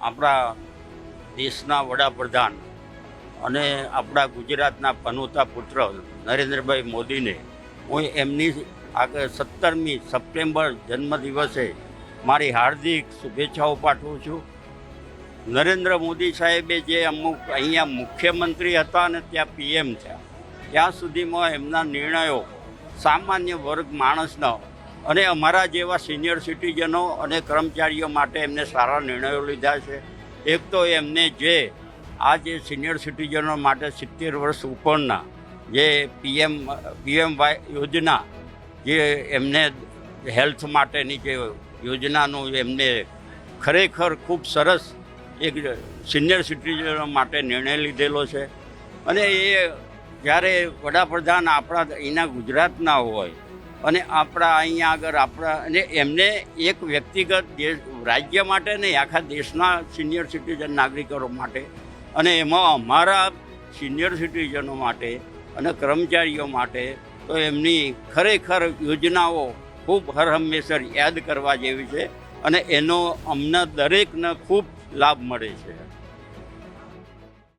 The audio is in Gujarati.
આપણા દેશના વડાપ્રધાન અને આપણા ગુજરાતના પનોતા પુત્ર નરેન્દ્રભાઈ મોદીને હું એમની આગળ 17મી સપ્ટેમ્બર જન્મદિવસે મારી હાર્દિક શુભેચ્છાઓ પાઠવું છું. નરેન્દ્ર મોદી સાહેબે જે અમુક અહીંયા મુખ્યમંત્રી હતા અને ત્યાં PM થયા, ત્યાં સુધીમાં એમના નિર્ણયો સામાન્ય વર્ગ માણસનો અને અમારા જેવા સિનિયર સિટીઝનો અને કર્મચારીઓ માટે એમને સારા નિર્ણયો લીધા છે. એક તો એમને જે આ જે સિનિયર સિટીઝનો માટે 70 વર્ષ ઉપરના જે PMY યોજના, જે એમને હેલ્થ માટેની જે યોજનાનું એમને ખરેખર ખૂબ સરસ એક સિનિયર સિટીઝનો માટે નિર્ણય લીધેલો છે. અને એ જ્યારે વડાપ્રધાન આપણા અહીંના ગુજરાતના હોય અને આપણા અહીંયા આગળ આપણા અને એમને એક વ્યક્તિગત રાજ્ય માટે નહીં, આખા દેશના સિનિયર સિટીઝન નાગરિકો માટે અને એમાં અમારા સિનિયર સિટીઝનો માટે અને કર્મચારીઓ માટે તો એમની ખરેખર યોજનાઓ ખૂબ હર હંમેશા યાદ કરવા જેવી છે અને એનો અમને દરેકને ખૂબ લાભ મળે છે.